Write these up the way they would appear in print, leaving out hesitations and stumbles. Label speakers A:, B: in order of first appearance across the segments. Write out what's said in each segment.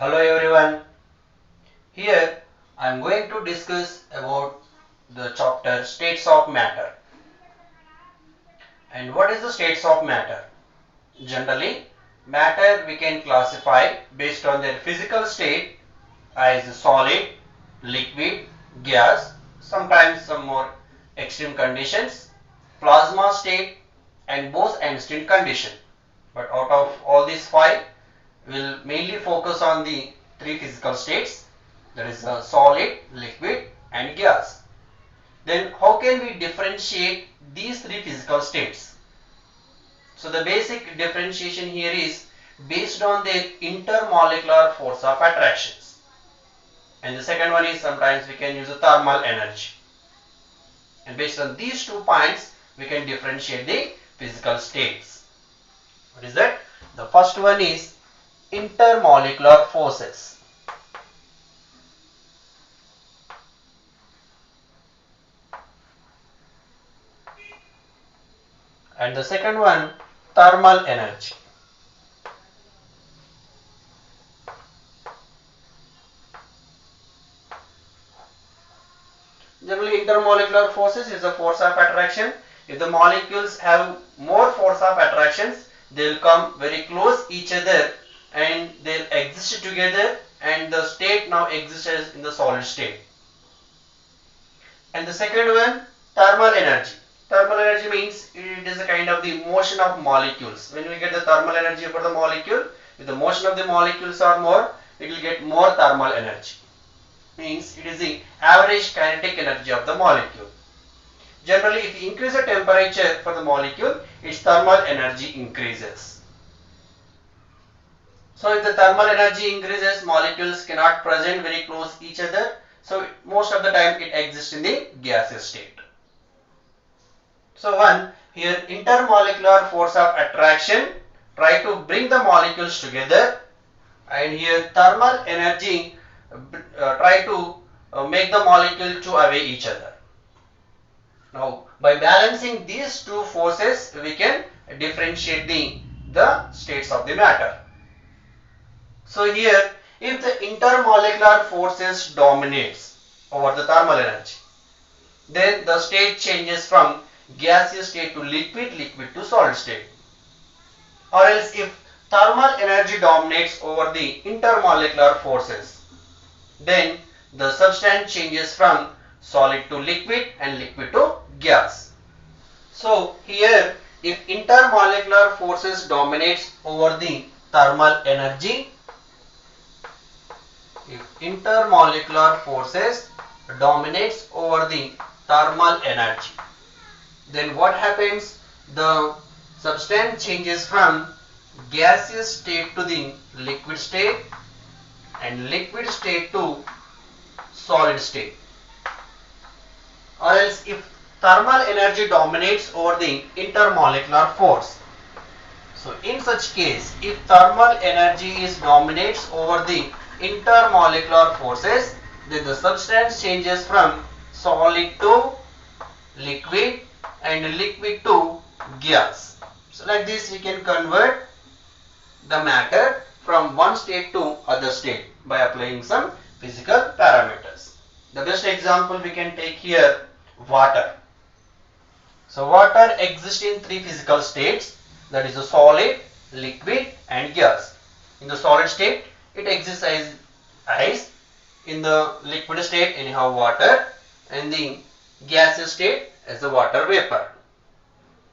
A: Hello everyone. Here I am going to discuss about the chapter states of matter. And what is the states of matter? Generally, matter we can classify based on their physical state as solid, liquid, gas, sometimes some more extreme conditions, plasma state and Bose-Einstein condition. But out of all these five, we will mainly focus on the three physical states, that is solid, liquid and gas. Then how can we differentiate these three physical states? So the basic differentiation here is based on their intermolecular force of attractions. And the second one is sometimes we can use the thermal energy. And based on these 2 points, we can differentiate the physical states. What is that? The first one is intermolecular forces. And the second one, thermal energy. Generally, intermolecular forces is the force of attraction. If the molecules have more force of attractions, they will come very close each other and they'll exist together, and the state now exists in the solid state. And the second one, thermal energy. Thermal energy means it is a kind of the motion of molecules. When we get the thermal energy for the molecule, if the motion of the molecules are more, it will get more thermal energy. Means it is the average kinetic energy of the molecule. Generally, if you increase the temperature for the molecule, its thermal energy increases. So if the thermal energy increases, molecules cannot present very close each other. So most of the time it exists in the gaseous state. So one, here intermolecular force of attraction try to bring the molecules together, and here thermal energy try to make the molecule to away each other. Now by balancing these two forces, we can differentiate the states of the matter. So here, if the intermolecular forces dominates over the thermal energy, then the state changes from gaseous state to liquid, liquid to solid state. Or else if thermal energy dominates over the intermolecular forces, then the substance changes from solid to liquid and liquid to gas. So here, if intermolecular forces dominates over the thermal energy, if intermolecular forces dominates over the thermal energy, then what happens? The substance changes from gaseous state to the liquid state and liquid state to solid state. Or else if thermal energy dominates over the intermolecular force, so in such case, if thermal energy is dominates over the intermolecular forces, then the substance changes from solid to liquid and liquid to gas. So like this we can convert the matter from one state to other state by applying some physical parameters. The best example we can take here, water. So water exists in three physical states, that is a solid, liquid and gas. In the solid state, it exists as ice. In the liquid state, anyhow water. And the gaseous state as the water vapor.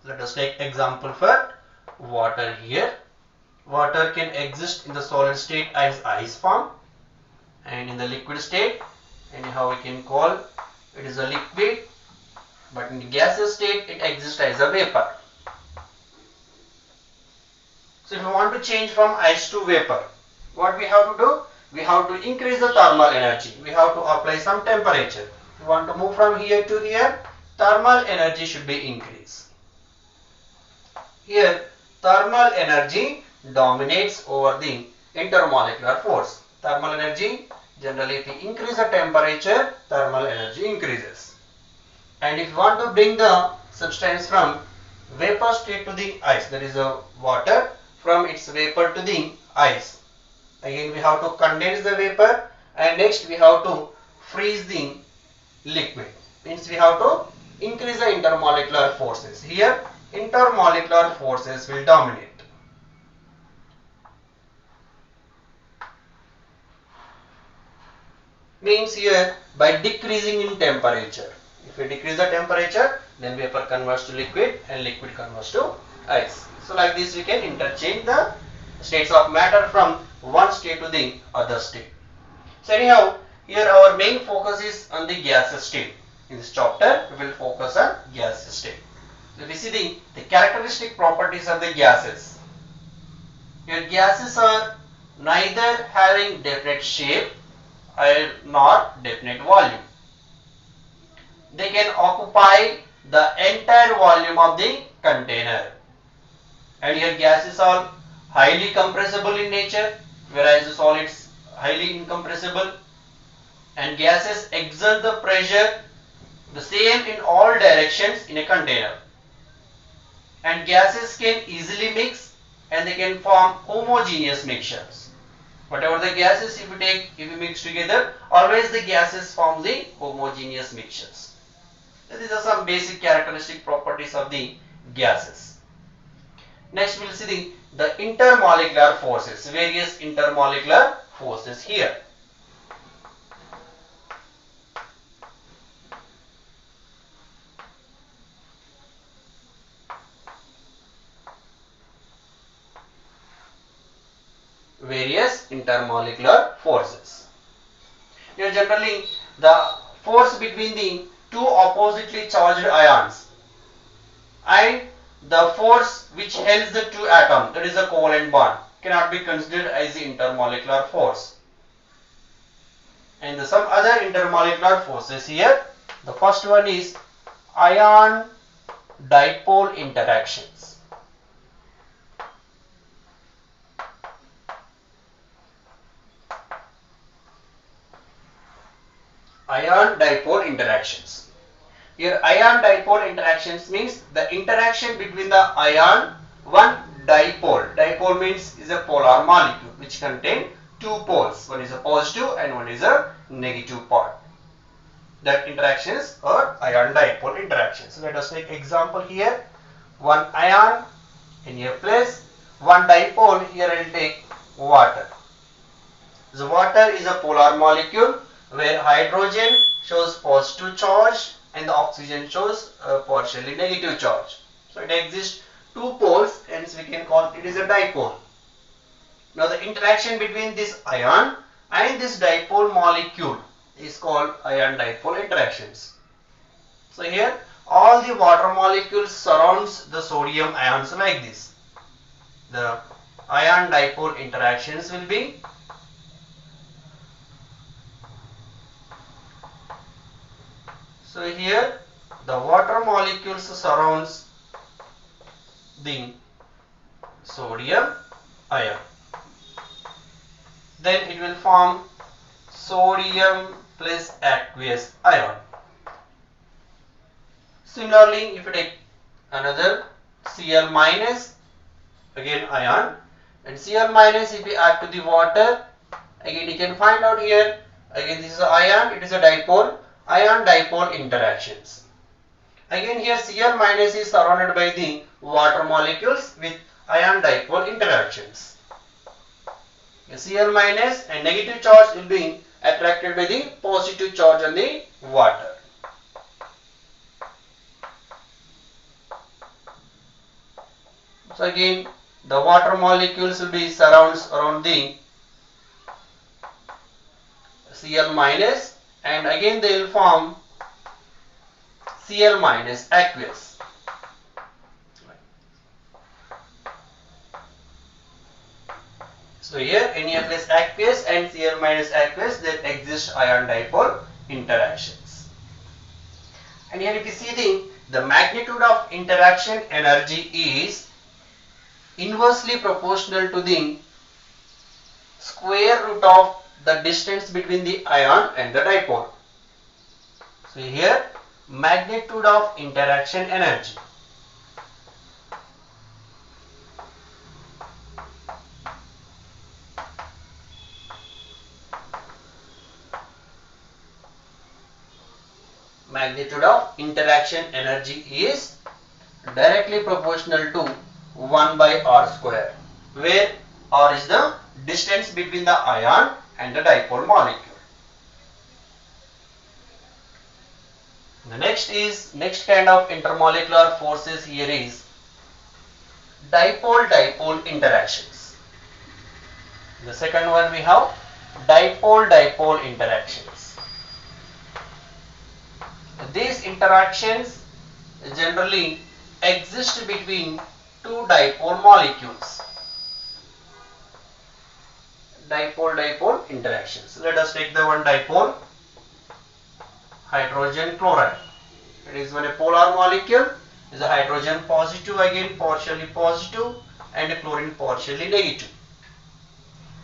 A: Let us take example for water here. Water can exist in the solid state as ice form, and in the liquid state, anyhow we can call it is a liquid, but in the gaseous state it exists as a vapor. So if we want to change from ice to vapor, what we have to do? We have to increase the thermal energy. We have to apply some temperature. If we want to move from here to here, thermal energy should be increased. Here thermal energy dominates over the intermolecular force. Thermal energy, generally if we increase the temperature, thermal energy increases. And if you want to bring the substance from vapor state to the ice, that is a water, from its vapor to the ice, Again we have to condense the vapor, and next we have to freeze the liquid. Means we have to increase the intermolecular forces. Here intermolecular forces will dominate. Means here by decreasing in temperature. If we decrease the temperature, then vapor converts to liquid and liquid converts to ice. So like this we can interchange the states of matter from one state to the other state. So anyhow, here our main focus is on the gaseous state. In this chapter, we will focus on gaseous state. So we see the characteristic properties of the gases. Here gases are neither having definite shape nor definite volume. They can occupy the entire volume of the container. And here gases are highly compressible in nature, whereas the solids highly incompressible. And gases exert the pressure the same in all directions in a container. And gases can easily mix and they can form homogeneous mixtures. Whatever the gases if we mix together, always the gases form the homogeneous mixtures. So these are some basic characteristic properties of the gases. Next we will see the intermolecular forces, various intermolecular forces here. Various intermolecular forces. Here generally the force between the two oppositely charged ions and the force which holds the two atoms, that is a covalent bond, cannot be considered as the intermolecular force. And some other intermolecular forces here. The first one is ion dipole interactions. Ion dipole interactions. Here ion dipole interactions means the interaction between the ion, one dipole. Dipole means is a polar molecule which contain two poles. One is a positive and one is a negative part. That interactions are ion dipole interactions. So let us take example here. One ion in your place, one dipole. Here I will take water. The water is a polar molecule where hydrogen shows positive charge and the oxygen shows a partially negative charge. So it exists two poles, hence we can call it is a dipole. Now the interaction between this ion and this dipole molecule is called ion dipole interactions. So here all the water molecules surrounds the sodium ions like this. The ion dipole interactions will be so here the water molecules surrounds the sodium ion. Then it will form sodium plus aqueous ion. Similarly, if you take another Cl minus, again ion, and Cl minus if we add to the water, again you can find out here, again this is an ion, it is a dipole, ion dipole interactions. Again here Cl minus is surrounded by the water molecules with ion dipole interactions. Cl minus and negative charge will be attracted by the positive charge on the water. So again the water molecules will be surrounds around the Cl minus and again they will form Cl minus aqueous. So here Na plus aqueous and Cl minus aqueous, that exist ion dipole interactions. And here if you see the magnitude of interaction energy is inversely proportional to the square root of the distance between the ion and the dipole. So here magnitude of interaction energy. magnitude of interaction energy is directly proportional to 1 by r square, where r is the distance between the ion and the dipole molecule. The next kind of intermolecular forces here is dipole-dipole interactions. The second one we have dipole-dipole interactions. These interactions generally exist between two dipole molecules. Dipole-dipole interactions. Let us take the one dipole, hydrogen chloride. It is when a polar molecule is a hydrogen positive, again partially positive, and a chlorine partially negative.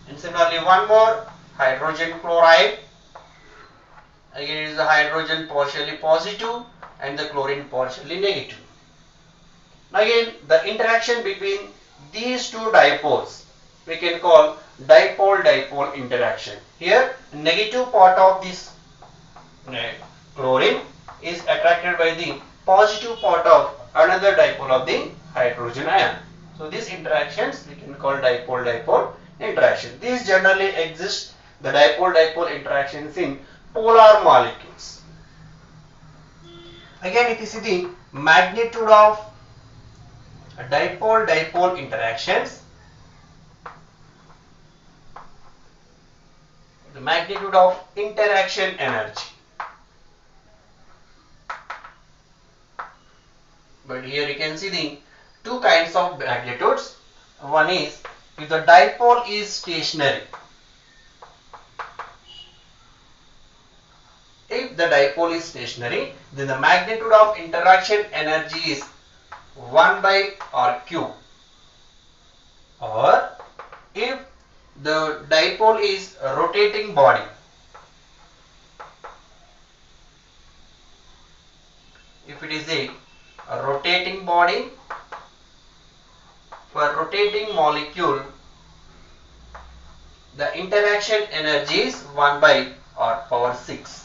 A: And similarly one more, hydrogen chloride. Again it is the hydrogen partially positive and the chlorine partially negative. Now again the interaction between these two dipoles we can call dipole-dipole interaction. Here negative part of this chlorine is attracted by the positive part of another dipole of the hydrogen ion. So these interactions we can call dipole-dipole interaction. These generally exist, the dipole-dipole interactions, in polar molecules. Again if you see the magnitude of dipole-dipole interactions, the magnitude of interaction energy. But here you can see the two kinds of magnitudes. One is if the dipole is stationary. If the dipole is stationary, then the magnitude of interaction energy is 1 by r cube. Or if the dipole is a rotating body, if it is a rotating body, for rotating molecule the interaction energy is 1 by r power 6.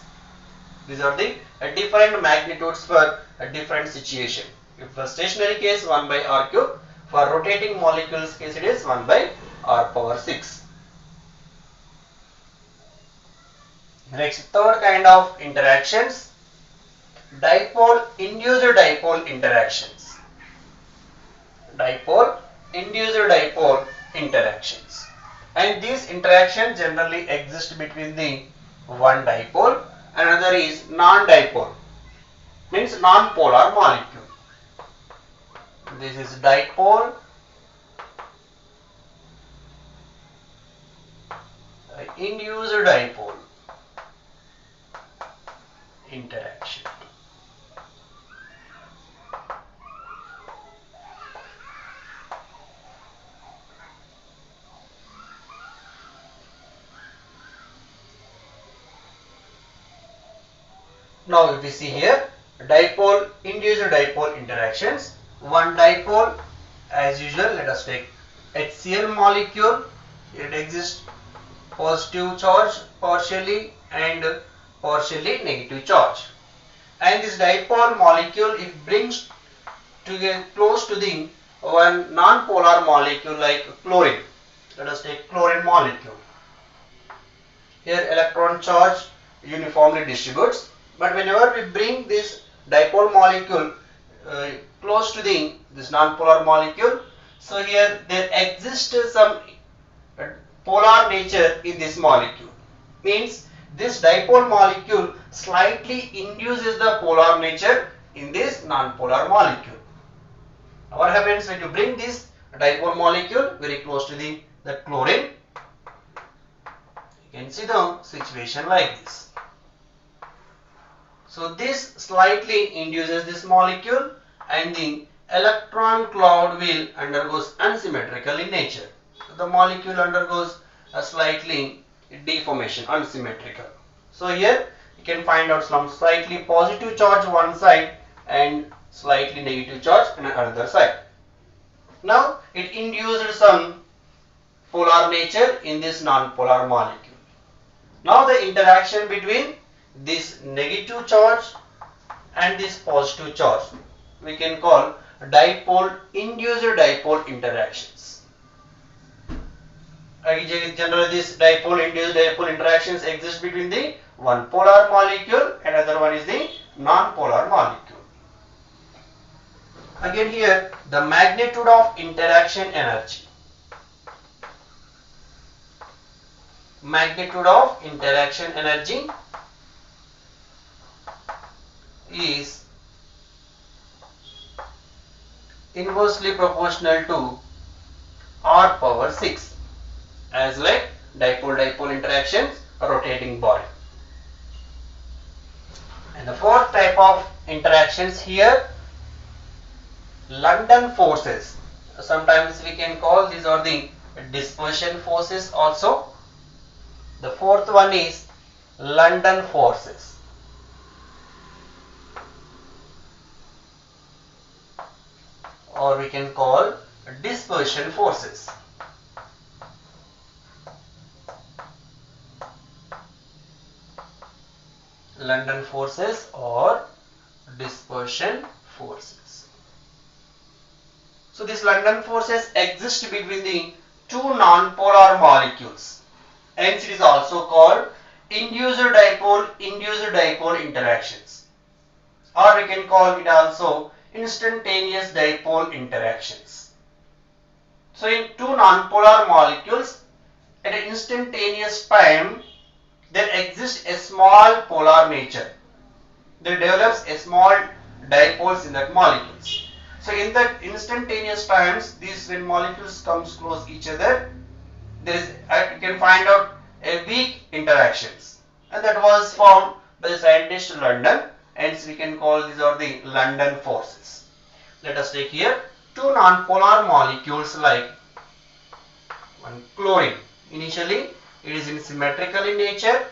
A: These are the different magnitudes for a different situation. If for stationary case 1 by r cube, for rotating molecules case it is 1 by r power 6. Next, third kind of interactions, dipole-induced dipole interactions. Dipole-induced dipole interactions. And these interactions generally exist between the one dipole, another is non-dipole, means non-polar molecule. This is dipole, induced dipole interaction. Now if we see here dipole-induced dipole interactions, one dipole as usual, let us take HCl molecule. It exists positive charge partially and partially negative charge, and this dipole molecule it brings to get close to the one non-polar molecule like chlorine. Let us take chlorine molecule. Here electron charge uniformly distributes, but whenever we bring this dipole molecule close to this non-polar molecule, so here there exists some polar nature in this molecule, means this dipole molecule slightly induces the polar nature in this non-polar molecule. Now what happens when you bring this dipole molecule very close to the chlorine? You can see the situation like this. So this slightly induces this molecule and the electron cloud will undergoes unsymmetrical in nature. So the molecule undergoes a slightly deformation, unsymmetrical. So here you can find out some slightly positive charge one side and slightly negative charge on another side. Now it induced some polar nature in this non-polar molecule. Now the interaction between this negative charge and this positive charge. We can call dipole induced dipole interactions. Generally, these dipole induced dipole interactions exist between the one polar molecule and other one is the non-polar molecule. Again here, the magnitude of interaction energy. Magnitude of interaction energy is inversely proportional to R power 6 as like dipole-dipole interactions, rotating body. And the fourth type of interactions here, London forces. Sometimes we can call these are the dispersion forces also. The fourth one is London forces. Or we can call dispersion forces. London forces or dispersion forces. So these London forces exist between the two non-polar molecules. Hence it is also called induced dipole interactions. Or we can call it also instantaneous dipole interactions. So in two non-polar molecules at an instantaneous time there exists a small polar nature. There develops a small dipoles in that molecules. So in that instantaneous times, these when molecules comes close each other, there is you can find out a weak interactions, and that was found by the scientist London. Hence we can call these are the London forces. Let us take here two non-polar molecules like one chlorine. Initially it is symmetrical in nature.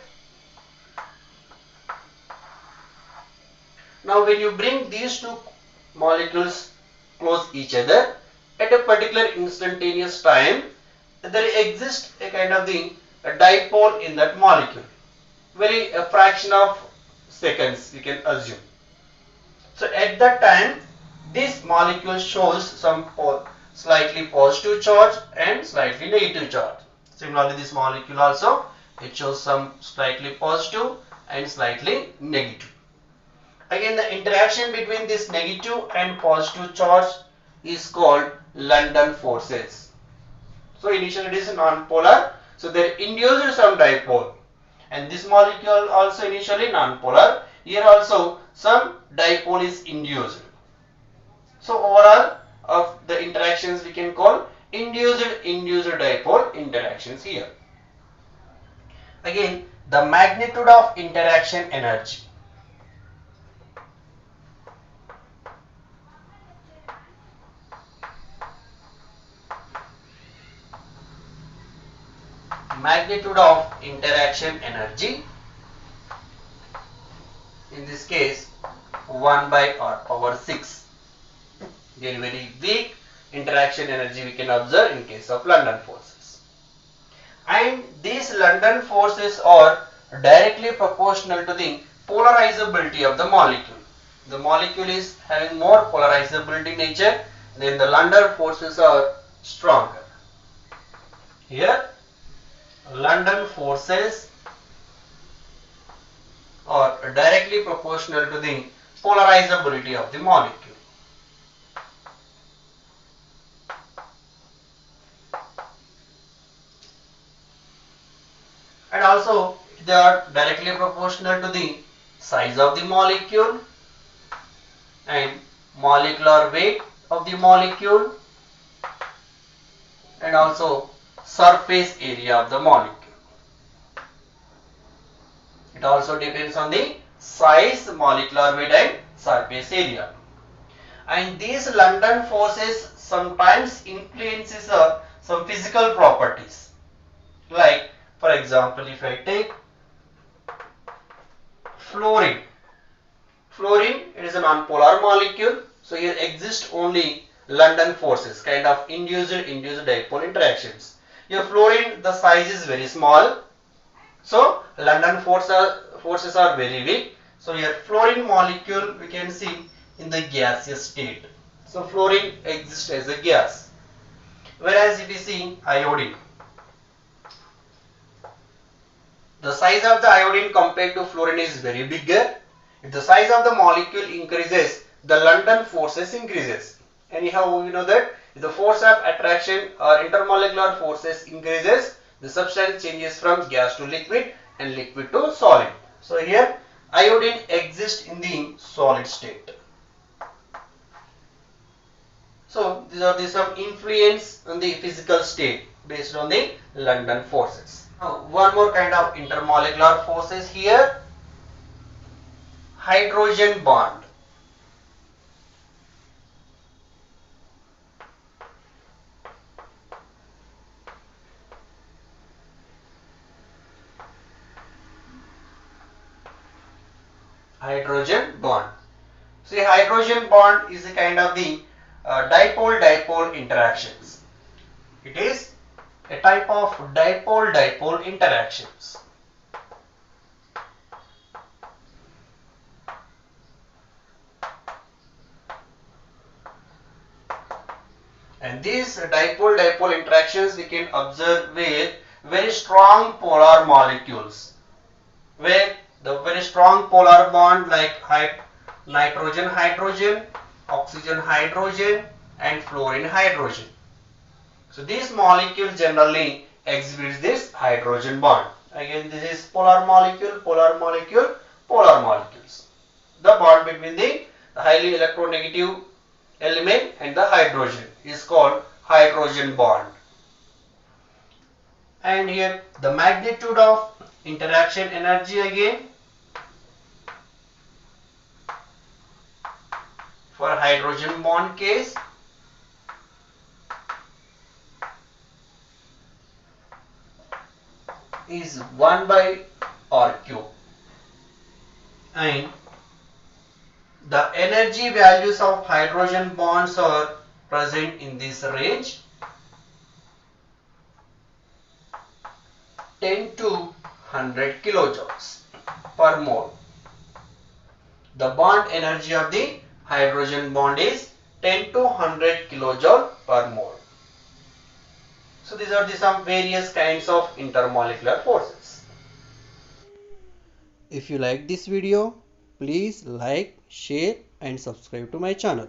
A: Now when you bring these two molecules close each other at a particular instantaneous time, there exists a kind of a dipole in that molecule. A fraction of seconds we can assume. So at that time this molecule shows some slightly positive charge and slightly negative charge. Similarly this molecule also, it shows some slightly positive and slightly negative. Again the interaction between this negative and positive charge is called London forces. So initially it is non-polar, so they induced some dipole, and this molecule also initially non-polar. Here also some dipole is induced. So overall of the interactions we can call induced dipole interactions here. Again the magnitude of interaction energy. Magnitude of interaction energy, in this case 1 by R power 6. Very weak interaction energy we can observe in case of London forces. And these London forces are directly proportional to the polarizability of the molecule. The molecule is having more polarizability nature, then the London forces are stronger. Here London forces are directly proportional to the polarizability of the molecule. And also they are directly proportional to the size of the molecule and molecular weight of the molecule and also surface area of the molecule. It also depends on the size, molecular weight and surface area. And these London forces sometimes influences some physical properties. Like for example, if I take fluorine. Fluorine, it is a non-polar molecule. So here exist only London forces, kind of induced dipole interactions. Here fluorine, the size is very small. So London forces are very weak. So here fluorine molecule we can see in the gaseous state. So fluorine exists as a gas. Whereas if we see iodine, the size of the iodine compared to fluorine is very bigger. If the size of the molecule increases, the London forces increases. Anyhow, we know that if the force of attraction or intermolecular forces increases, the substance changes from gas to liquid and liquid to solid. So here iodine exists in the solid state. So these are some influence on the physical state based on the London forces. Now one more kind of intermolecular forces here. Hydrogen bond. Hydrogen bond. See, hydrogen bond is a kind of the dipole-dipole interactions. It is a type of dipole-dipole interactions. And these dipole-dipole interactions we can observe with very strong polar molecules, where the very strong polar bond like nitrogen-hydrogen, oxygen-hydrogen and fluorine-hydrogen. So these molecules generally exhibit this hydrogen bond. Again, this is polar molecule, polar molecule, polar molecules. The bond between the highly electronegative element and the hydrogen is called hydrogen bond. And here the magnitude of interaction energy again for hydrogen bond case is 1 by R cube, and the energy values of hydrogen bonds are present in this range 10 to 100 kilojoules per mole. The bond energy of the hydrogen bond is 10 to 100 kilojoule per mole. So these are some various kinds of intermolecular forces. If you like this video, please like, share and subscribe to my channel.